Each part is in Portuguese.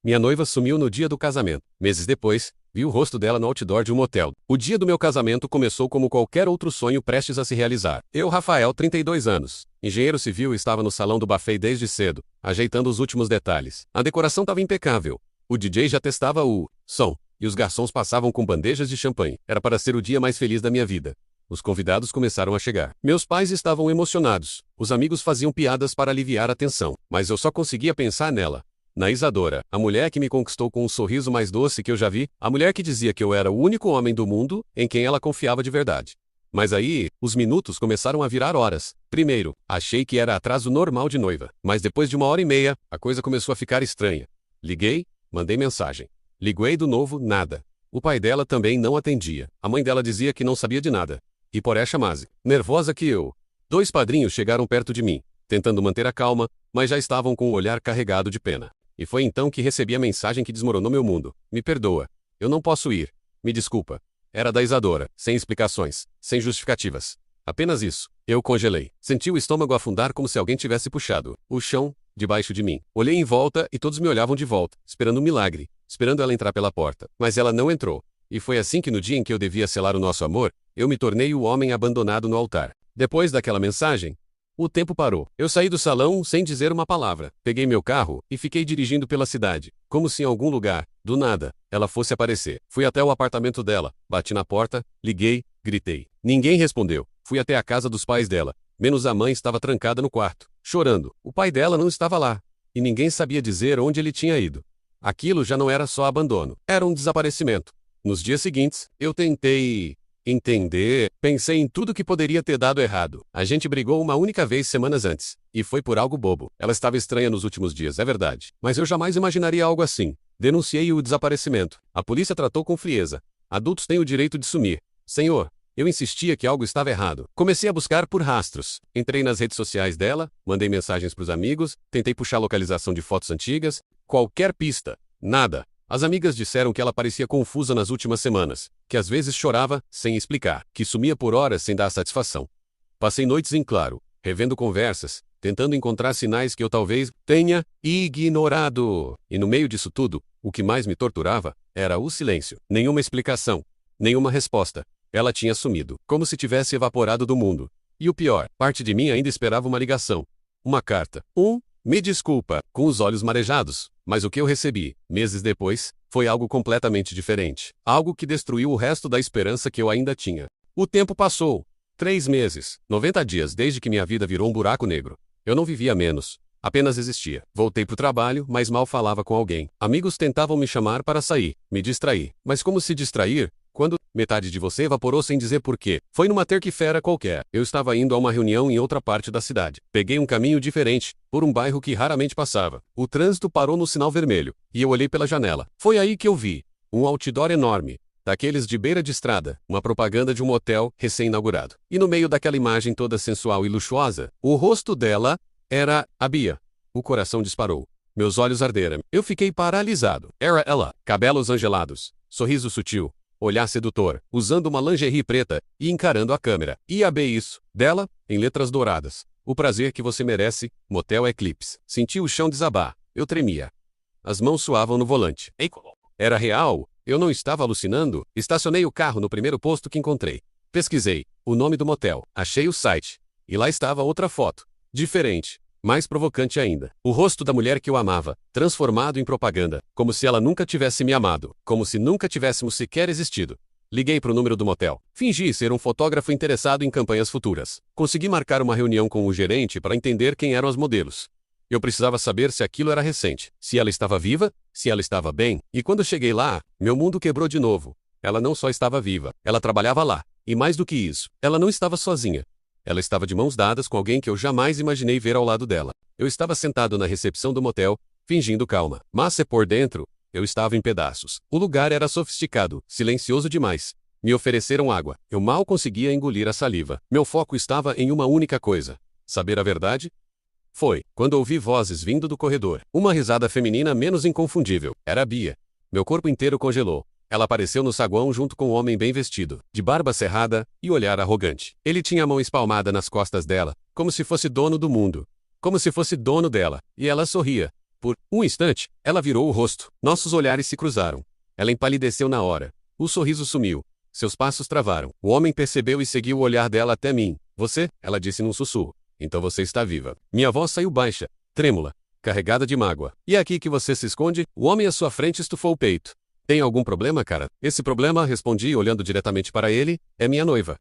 Minha noiva sumiu no dia do casamento. Meses depois, vi o rosto dela no outdoor de um motel. O dia do meu casamento começou como qualquer outro sonho prestes a se realizar. Eu, Rafael, 32 anos, engenheiro civil, estava no salão do buffet desde cedo, ajeitando os últimos detalhes. A decoração estava impecável. O DJ já testava o som, e os garçons passavam com bandejas de champanhe. Era para ser o dia mais feliz da minha vida. Os convidados começaram a chegar. Meus pais estavam emocionados. Os amigos faziam piadas para aliviar a tensão, mas eu só conseguia pensar nela. Na Isadora, a mulher que me conquistou com o sorriso mais doce que eu já vi, a mulher que dizia que eu era o único homem do mundo em quem ela confiava de verdade. Mas aí, os minutos começaram a virar horas. Primeiro, achei que era atraso normal de noiva, mas depois de 1h30, a coisa começou a ficar estranha. Liguei, mandei mensagem. Liguei de novo, nada. O pai dela também não atendia. A mãe dela dizia que não sabia de nada. E por essa chamase, nervosa que eu. 2 padrinhos chegaram perto de mim, tentando manter a calma, mas já estavam com o olhar carregado de pena. E foi então que recebi a mensagem que desmoronou meu mundo. Me perdoa. Eu não posso ir. Me desculpa. Era da Isadora, sem explicações, sem justificativas. Apenas isso. Eu congelei. Senti o estômago afundar como se alguém tivesse puxado o chão debaixo de mim. Olhei em volta e todos me olhavam de volta, esperando um milagre, esperando ela entrar pela porta. Mas ela não entrou. E foi assim que no dia em que eu devia selar o nosso amor, eu me tornei o homem abandonado no altar. Depois daquela mensagem, o tempo parou. Eu saí do salão sem dizer uma palavra. Peguei meu carro e fiquei dirigindo pela cidade, como se em algum lugar, do nada, ela fosse aparecer. Fui até o apartamento dela, bati na porta, liguei, gritei. Ninguém respondeu. Fui até a casa dos pais dela. Menos a mãe estava trancada no quarto, chorando. O pai dela não estava lá. E ninguém sabia dizer onde ele tinha ido. Aquilo já não era só abandono. Era um desaparecimento. Nos dias seguintes, eu tentei entender, pensei em tudo que poderia ter dado errado. A gente brigou uma única vez semanas antes. E foi por algo bobo. Ela estava estranha nos últimos dias, é verdade. Mas eu jamais imaginaria algo assim. Denunciei o desaparecimento. A polícia tratou com frieza. Adultos têm o direito de sumir. Senhor, eu insistia que algo estava errado. Comecei a buscar por rastros. Entrei nas redes sociais dela, mandei mensagens para os amigos, tentei puxar localização de fotos antigas. Qualquer pista. Nada. As amigas disseram que ela parecia confusa nas últimas semanas, que às vezes chorava, sem explicar, que sumia por horas sem dar satisfação. Passei noites em claro, revendo conversas, tentando encontrar sinais que eu talvez tenha ignorado. E no meio disso tudo, o que mais me torturava era o silêncio. Nenhuma explicação, nenhuma resposta. Ela tinha sumido, como se tivesse evaporado do mundo. E o pior, parte de mim ainda esperava uma ligação. Uma carta. Me desculpa, com os olhos marejados. Mas o que eu recebi, meses depois, foi algo completamente diferente. Algo que destruiu o resto da esperança que eu ainda tinha. O tempo passou. 3 meses, 90 dias desde que minha vida virou um buraco negro. Eu não vivia menos. Apenas existia. Voltei pro trabalho, mas mal falava com alguém. Amigos tentavam me chamar para sair, me distrair. Mas como se distrair, quando metade de você evaporou sem dizer porquê? Foi numa terça-feira qualquer. Eu estava indo a uma reunião em outra parte da cidade. Peguei um caminho diferente, por um bairro que raramente passava. O trânsito parou no sinal vermelho, e eu olhei pela janela. Foi aí que eu vi um outdoor enorme, daqueles de beira de estrada, uma propaganda de um motel recém-inaugurado. E no meio daquela imagem toda sensual e luxuosa, o rosto dela era a Bia. O coração disparou. Meus olhos arderam. Eu fiquei paralisado. Era ela, cabelos angelados, sorriso sutil, olhar sedutor, usando uma lingerie preta e encarando a câmera. E a B isso, dela, em letras douradas. O prazer que você merece, Motel Eclipse. Senti o chão desabar. Eu tremia. As mãos suavam no volante. Era real. Eu não estava alucinando. Estacionei o carro no primeiro posto que encontrei. Pesquisei o nome do motel. Achei o site. E lá estava outra foto. Diferente. Mais provocante ainda. O rosto da mulher que eu amava, transformado em propaganda, como se ela nunca tivesse me amado, como se nunca tivéssemos sequer existido. Liguei para o número do motel. Fingi ser um fotógrafo interessado em campanhas futuras. Consegui marcar uma reunião com o gerente para entender quem eram as modelos. Eu precisava saber se aquilo era recente, se ela estava viva, se ela estava bem. E quando cheguei lá, meu mundo quebrou de novo. Ela não só estava viva, ela trabalhava lá. E mais do que isso, ela não estava sozinha. Ela estava de mãos dadas com alguém que eu jamais imaginei ver ao lado dela. Eu estava sentado na recepção do motel, fingindo calma. Mas por dentro, eu estava em pedaços. O lugar era sofisticado, silencioso demais. Me ofereceram água. Eu mal conseguia engolir a saliva. Meu foco estava em uma única coisa. Saber a verdade? Foi quando ouvi vozes vindo do corredor. Uma risada feminina menos inconfundível. Era a Bia. Meu corpo inteiro congelou. Ela apareceu no saguão junto com um homem bem vestido, de barba cerrada e olhar arrogante. Ele tinha a mão espalmada nas costas dela, como se fosse dono do mundo. Como se fosse dono dela. E ela sorria. Por um instante, ela virou o rosto. Nossos olhares se cruzaram. Ela empalideceu na hora. O sorriso sumiu. Seus passos travaram. O homem percebeu e seguiu o olhar dela até mim. Você? Ela disse num sussurro. Então você está viva. Minha voz saiu baixa, trêmula, carregada de mágoa. E é aqui que você se esconde? O homem à sua frente estufou o peito. Tem algum problema, cara? Esse problema, respondi olhando diretamente para ele, é minha noiva.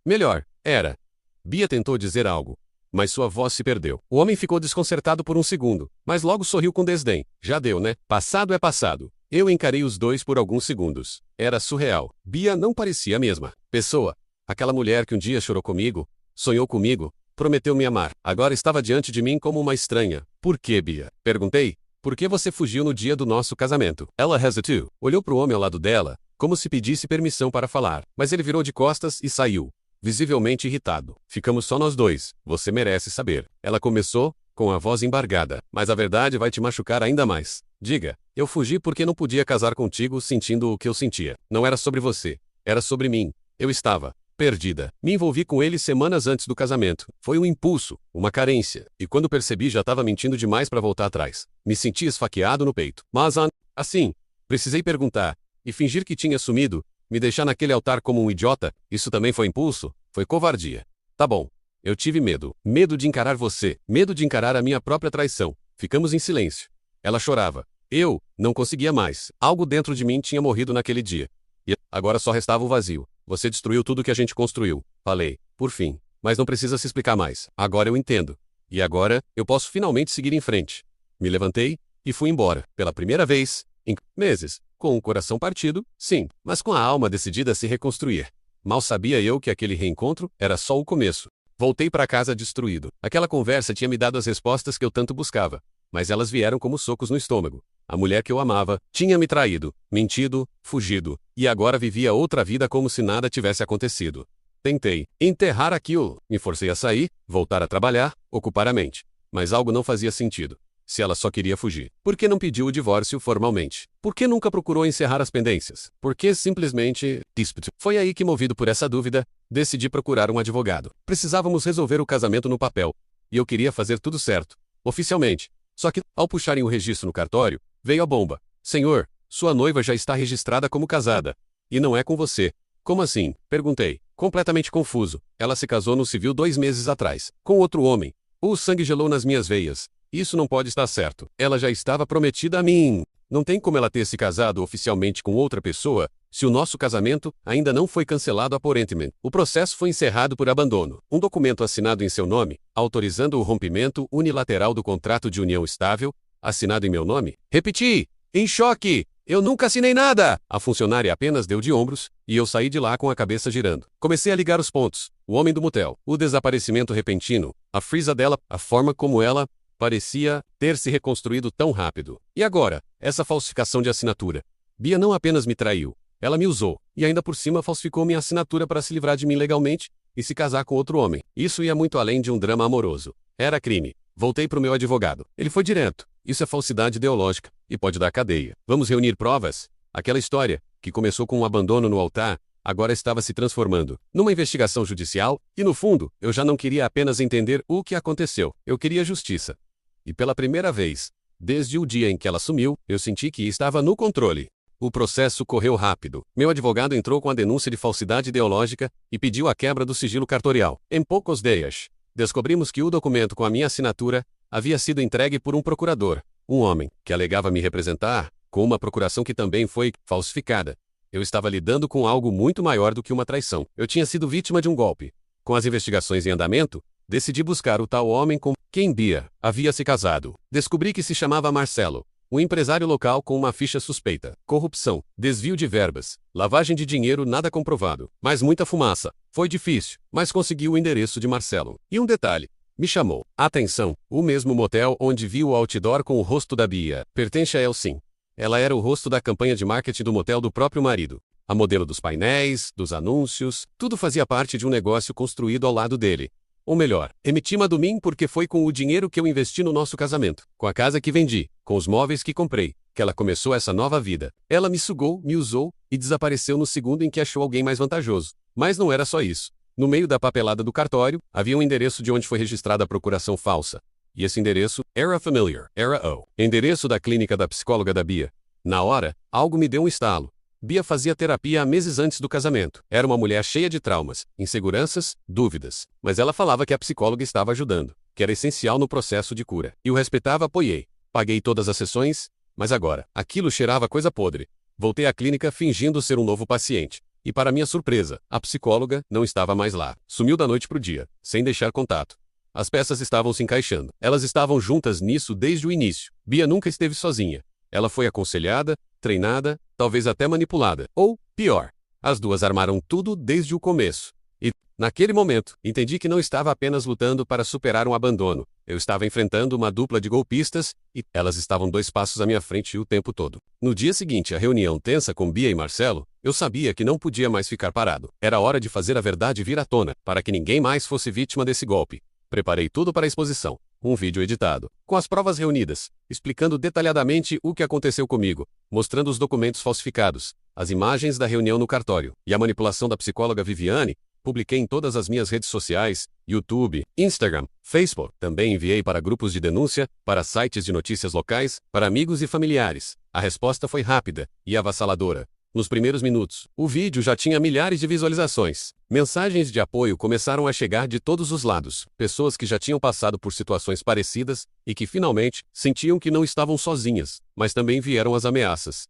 Melhor, era. Bia tentou dizer algo, mas sua voz se perdeu. O homem ficou desconcertado por um segundo, mas logo sorriu com desdém. Já deu, né? Passado é passado. Eu encarei os dois por alguns segundos. Era surreal. Bia não parecia a mesma pessoa. Aquela mulher que um dia chorou comigo, sonhou comigo, prometeu me amar. Agora estava diante de mim como uma estranha. Por que, Bia? Perguntei. Por que você fugiu no dia do nosso casamento? Ela hesitou. Olhou para o homem ao lado dela, como se pedisse permissão para falar. Mas ele virou de costas e saiu, visivelmente irritado. Ficamos só nós dois. Você merece saber. Ela começou, com a voz embargada. Mas a verdade vai te machucar ainda mais. Diga, eu fugi porque não podia casar contigo sentindo o que eu sentia. Não era sobre você. Era sobre mim. Eu estava perdida. Me envolvi com ele semanas antes do casamento. Foi um impulso, uma carência. E quando percebi já estava mentindo demais para voltar atrás. Me senti esfaqueado no peito. Mas assim, precisei perguntar. E fingir que tinha sumido, me deixar naquele altar como um idiota, isso também foi impulso? Foi covardia. Tá bom. Eu tive medo. Medo de encarar você. Medo de encarar a minha própria traição. Ficamos em silêncio. Ela chorava. Eu não conseguia mais. Algo dentro de mim tinha morrido naquele dia. E agora só restava o vazio. Você destruiu tudo que a gente construiu. Falei, por fim. Mas não precisa se explicar mais. Agora eu entendo. E agora, eu posso finalmente seguir em frente. Me levantei e fui embora. Pela primeira vez, em meses. Com o coração partido, sim, mas com a alma decidida a se reconstruir. Mal sabia eu que aquele reencontro era só o começo. Voltei para casa destruído. Aquela conversa tinha me dado as respostas que eu tanto buscava. Mas elas vieram como socos no estômago. A mulher que eu amava tinha me traído, mentido, fugido, e agora vivia outra vida como se nada tivesse acontecido. Tentei enterrar aquilo, me forcei a sair, voltar a trabalhar, ocupar a mente. Mas algo não fazia sentido. Se ela só queria fugir, por que não pediu o divórcio formalmente? Por que nunca procurou encerrar as pendências? Por que simplesmente disputou? Foi aí que, movido por essa dúvida, decidi procurar um advogado. Precisávamos resolver o casamento no papel, e eu queria fazer tudo certo, oficialmente. Só que, ao puxarem o registro no cartório, veio a bomba. Senhor, sua noiva já está registrada como casada. E não é com você. Como assim? Perguntei, completamente confuso. Ela se casou no civil 2 meses atrás, com outro homem. O sangue gelou nas minhas veias. Isso não pode estar certo. Ela já estava prometida a mim. Não tem como ela ter se casado oficialmente com outra pessoa, se o nosso casamento ainda não foi cancelado aparentemente. O processo foi encerrado por abandono. Um documento assinado em seu nome, autorizando o rompimento unilateral do contrato de união estável, assinado em meu nome. Repeti, em choque. Eu nunca assinei nada! A funcionária apenas deu de ombros, e eu saí de lá com a cabeça girando. Comecei a ligar os pontos. O homem do motel, o desaparecimento repentino, a frisa dela, a forma como ela parecia ter se reconstruído tão rápido. E agora, essa falsificação de assinatura. Bia não apenas me traiu, ela me usou, e ainda por cima falsificou minha assinatura para se livrar de mim legalmente e se casar com outro homem. Isso ia muito além de um drama amoroso. Era crime. Voltei para o meu advogado. Ele foi direto. Isso é falsidade ideológica, e pode dar cadeia. Vamos reunir provas? Aquela história, que começou com um abandono no altar, agora estava se transformando numa investigação judicial, e no fundo, eu já não queria apenas entender o que aconteceu. Eu queria justiça. E pela primeira vez, desde o dia em que ela sumiu, eu senti que estava no controle. O processo correu rápido. Meu advogado entrou com a denúncia de falsidade ideológica e pediu a quebra do sigilo cartorial. Em poucos dias, descobrimos que o documento com a minha assinatura havia sido entregue por um procurador, um homem, que alegava me representar, com uma procuração que também foi falsificada. Eu estava lidando com algo muito maior do que uma traição. Eu tinha sido vítima de um golpe. Com as investigações em andamento, decidi buscar o tal homem com quem Bia havia se casado. Descobri que se chamava Marcelo, um empresário local com uma ficha suspeita. Corrupção, desvio de verbas, lavagem de dinheiro nada comprovado, mas muita fumaça. Foi difícil, mas consegui o endereço de Marcelo. E um detalhe, me chamou a atenção, o mesmo motel onde vi o outdoor com o rosto da Bia. Pertence a Elsim. Ela era o rosto da campanha de marketing do motel do próprio marido. A modelo dos painéis, dos anúncios, tudo fazia parte de um negócio construído ao lado dele. Ou melhor, emitima do mim porque foi com o dinheiro que eu investi no nosso casamento, com a casa que vendi, com os móveis que comprei, que ela começou essa nova vida. Ela me sugou, me usou e desapareceu no segundo em que achou alguém mais vantajoso. Mas não era só isso. No meio da papelada do cartório, havia um endereço de onde foi registrada a procuração falsa. E esse endereço era familiar. Era o endereço da clínica da psicóloga da Bia. Na hora, algo me deu um estalo. Bia fazia terapia há meses antes do casamento. Era uma mulher cheia de traumas, inseguranças, dúvidas. Mas ela falava que a psicóloga estava ajudando, que era essencial no processo de cura. E o respeitava, apoiei. Paguei todas as sessões, mas agora, aquilo cheirava coisa podre. Voltei à clínica fingindo ser um novo paciente. E para minha surpresa, a psicóloga não estava mais lá. Sumiu da noite pro dia, sem deixar contato. As peças estavam se encaixando. Elas estavam juntas nisso desde o início. Bia nunca esteve sozinha. Ela foi aconselhada, treinada, talvez até manipulada. Ou, pior, as duas armaram tudo desde o começo. E, naquele momento, entendi que não estava apenas lutando para superar um abandono. Eu estava enfrentando uma dupla de golpistas e elas estavam 2 passos à minha frente o tempo todo. No dia seguinte à reunião tensa com Bia e Marcelo, eu sabia que não podia mais ficar parado. Era hora de fazer a verdade vir à tona, para que ninguém mais fosse vítima desse golpe. Preparei tudo para a exposição. Um vídeo editado, com as provas reunidas, explicando detalhadamente o que aconteceu comigo, mostrando os documentos falsificados, as imagens da reunião no cartório e a manipulação da psicóloga Viviane. Publiquei em todas as minhas redes sociais, YouTube, Instagram, Facebook. Também enviei para grupos de denúncia, para sites de notícias locais, para amigos e familiares. A resposta foi rápida e avassaladora. Nos primeiros minutos, o vídeo já tinha milhares de visualizações. Mensagens de apoio começaram a chegar de todos os lados. Pessoas que já tinham passado por situações parecidas e que finalmente sentiam que não estavam sozinhas, mas também vieram as ameaças.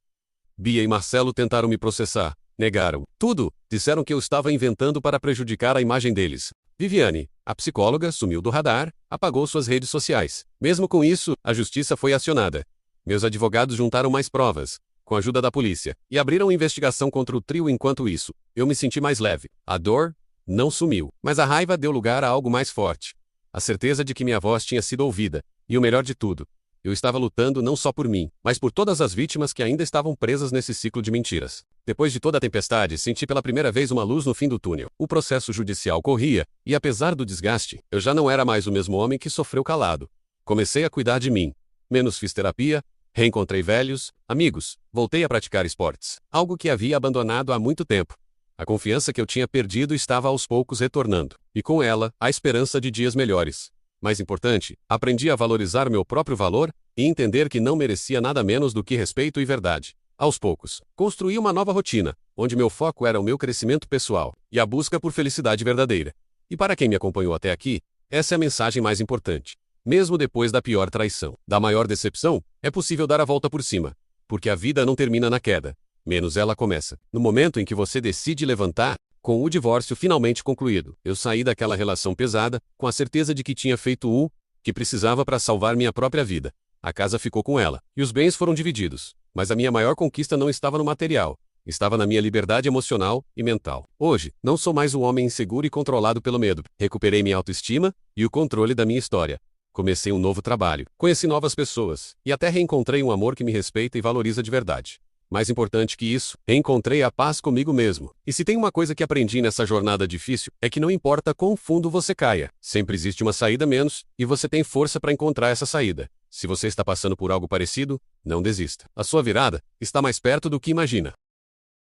Bia e Marcelo tentaram me processar. Negaram tudo. Disseram que eu estava inventando para prejudicar a imagem deles. Viviane, a psicóloga, sumiu do radar, apagou suas redes sociais. Mesmo com isso, a justiça foi acionada. Meus advogados juntaram mais provas, com a ajuda da polícia, e abriram investigação contra o trio. Enquanto isso, eu me senti mais leve. A dor não sumiu, mas a raiva deu lugar a algo mais forte. A certeza de que minha voz tinha sido ouvida. E o melhor de tudo, eu estava lutando não só por mim, mas por todas as vítimas que ainda estavam presas nesse ciclo de mentiras. Depois de toda a tempestade, senti pela primeira vez uma luz no fim do túnel. O processo judicial corria, e apesar do desgaste, eu já não era mais o mesmo homem que sofreu calado. Comecei a cuidar de mim. Menos fiz terapia, reencontrei velhos amigos, voltei a praticar esportes, algo que havia abandonado há muito tempo. A confiança que eu tinha perdido estava aos poucos retornando, e com ela, a esperança de dias melhores. Mais importante, aprendi a valorizar meu próprio valor e entender que não merecia nada menos do que respeito e verdade. Aos poucos, construí uma nova rotina, onde meu foco era o meu crescimento pessoal e a busca por felicidade verdadeira. E para quem me acompanhou até aqui, essa é a mensagem mais importante. Mesmo depois da pior traição, da maior decepção, é possível dar a volta por cima, porque a vida não termina na queda, menos ela começa. No momento em que você decide levantar, com o divórcio finalmente concluído, eu saí daquela relação pesada, com a certeza de que tinha feito o que precisava para salvar minha própria vida. A casa ficou com ela, e os bens foram divididos. Mas a minha maior conquista não estava no material, estava na minha liberdade emocional e mental. Hoje, não sou mais um homem inseguro e controlado pelo medo. Recuperei minha autoestima e o controle da minha história. Comecei um novo trabalho, conheci novas pessoas, e até reencontrei um amor que me respeita e valoriza de verdade. Mais importante que isso, encontrei a paz comigo mesmo. E se tem uma coisa que aprendi nessa jornada difícil, é que não importa quão fundo você caia, sempre existe uma saída menos, e você tem força para encontrar essa saída. Se você está passando por algo parecido, não desista. A sua virada está mais perto do que imagina.